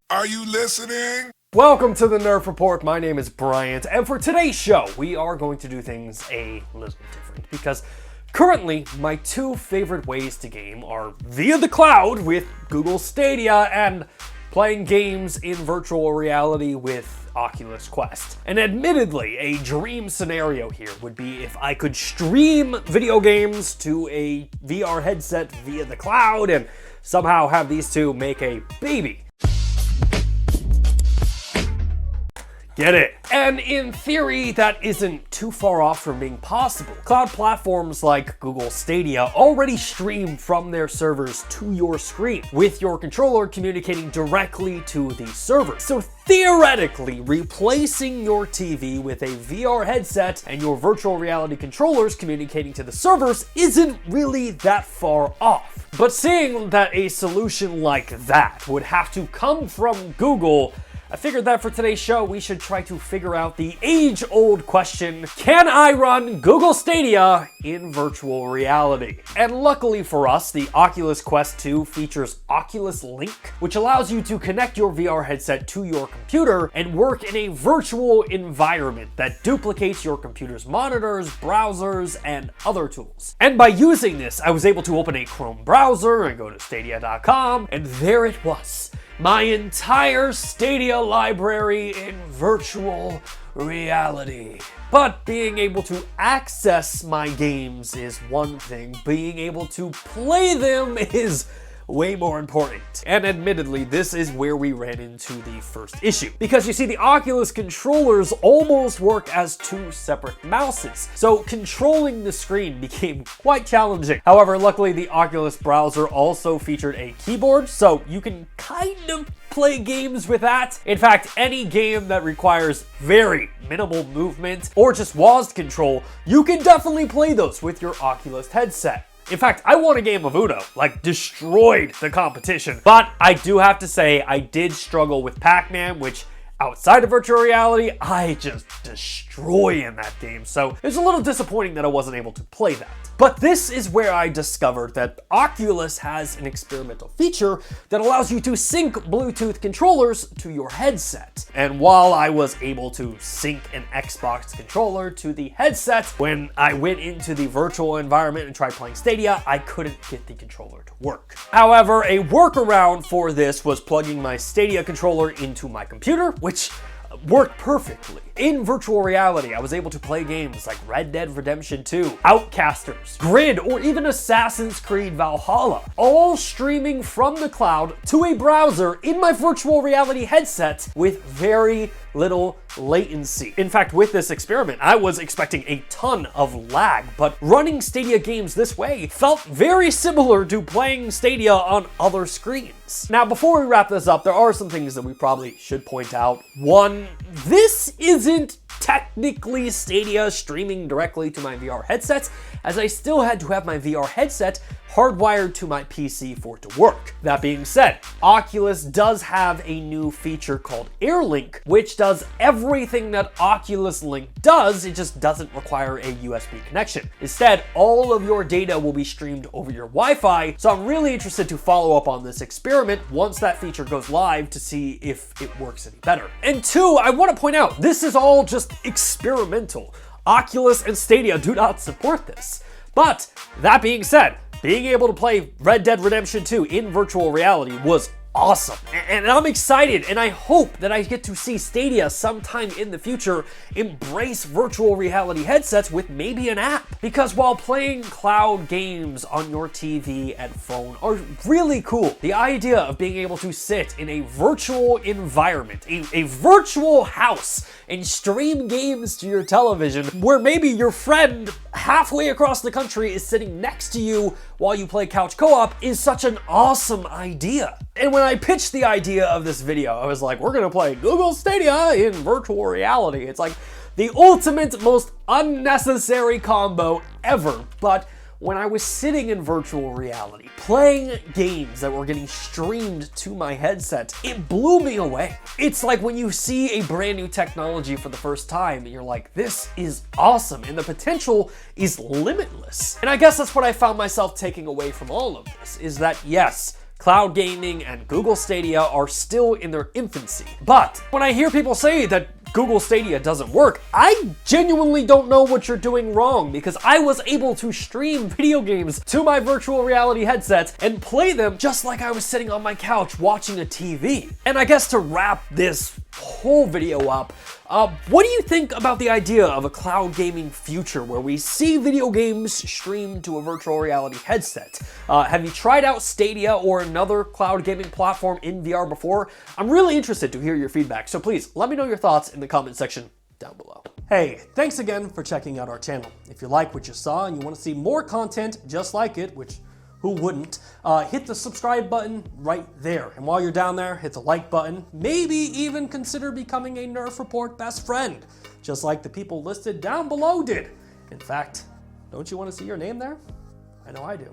Are you listening? Welcome to the Nerf Report. My name is Bryant, and for today's show, we are going to do things a little different because currently my two favorite ways to game are via the cloud with Google Stadia and playing games in virtual reality with Oculus Quest. And admittedly, a dream scenario here would be if I could stream video games to a VR headset via the cloud and somehow have these two make a baby. Get it? And in theory, that isn't too far off from being possible. Cloud platforms like Google Stadia already stream from their servers to your screen, with your controller communicating directly to the server. So theoretically, replacing your TV with a VR headset and your virtual reality controllers communicating to the servers isn't really that far off. But seeing that a solution like that would have to come from Google, I figured that for today's show, we should try to figure out the age-old question, can I run Google Stadia in virtual reality? And luckily for us, the Oculus Quest 2 features Oculus Link, which allows you to connect your VR headset to your computer and work in a virtual environment that duplicates your computer's monitors, browsers, and other tools. And by using this, I was able to open a Chrome browser and go to stadia.com, and there it was. My entire Stadia library in virtual reality. But being able to access my games is one thing, being able to play them is way more important. And admittedly, this is where we ran into the first issue. Because you see, the Oculus controllers almost work as two separate mouses, so controlling the screen became quite challenging. However, luckily the Oculus browser also featured a keyboard, so you can kind of play games with that. In fact, any game that requires very minimal movement or just WASD control, you can definitely play those with your Oculus headset. In fact, I won a game of Uno, like destroyed the competition. But I do have to say, I did struggle with Pac-Man, which outside of virtual reality, I just destroy in that game. So it's a little disappointing that I wasn't able to play that. But this is where I discovered that Oculus has an experimental feature that allows you to sync Bluetooth controllers to your headset. And while I was able to sync an Xbox controller to the headset, when I went into the virtual environment and tried playing Stadia, I couldn't get the controller to work. However, a workaround for this was plugging my Stadia controller into my computer, which worked perfectly. In virtual reality, I was able to play games like Red Dead Redemption 2, Outcasters, Grid, or even Assassin's Creed Valhalla, all streaming from the cloud to a browser in my virtual reality headset with very little latency. In fact, with this experiment, I was expecting a ton of lag, but running Stadia games this way felt very similar to playing Stadia on other screens. Now, before we wrap this up, there are some things that we probably should point out. One, this isn't technically Stadia streaming directly to my VR headset, as I still had to have my VR headset hardwired to my PC for it to work. That being said, Oculus does have a new feature called AirLink, which does everything that Oculus Link does, it just doesn't require a USB connection. Instead, all of your data will be streamed over your Wi-Fi, so I'm really interested to follow up on this experiment once that feature goes live to see if it works any better. And two, I want to point out, this is all just experimental. Oculus and Stadia do not support this. But that being said, being able to play Red Dead Redemption 2 in virtual reality was awesome. And I'm excited, and I hope that I get to see Stadia sometime in the future embrace virtual reality headsets with maybe an app. Because while playing cloud games on your TV and phone are really cool, the idea of being able to sit in a virtual environment, a virtual house, and stream games to your television where maybe your friend halfway across the country is sitting next to you while you play couch co-op is such an awesome idea. And when I pitched the idea of this video, I was like, we're gonna play Google Stadia in virtual reality. It's like the ultimate, most unnecessary combo ever, but when I was sitting in virtual reality, playing games that were getting streamed to my headset, it blew me away. It's like when you see a brand new technology for the first time, and you're like, this is awesome, and the potential is limitless. And I guess that's what I found myself taking away from all of this, is that yes, Cloud gaming and Google Stadia are still in their infancy. But when I hear people say that Google Stadia doesn't work, I genuinely don't know what you're doing wrong, because I was able to stream video games to my virtual reality headsets and play them just like I was sitting on my couch watching a TV. And I guess to wrap this whole video up, what do you think about the idea of a cloud gaming future where we see video games streamed to a virtual reality headset? Have you tried out Stadia or another cloud gaming platform in VR before? I'm really interested to hear your feedback, so please let me know your thoughts in the comment section down below. Hey, thanks again for checking out our channel. If you like what you saw and you want to see more content just like it, which who wouldn't, hit the subscribe button right there. And while you're down there, hit the like button. Maybe even consider becoming a Nerf Report best friend, just like the people listed down below did. In fact, don't you want to see your name there? I know I do.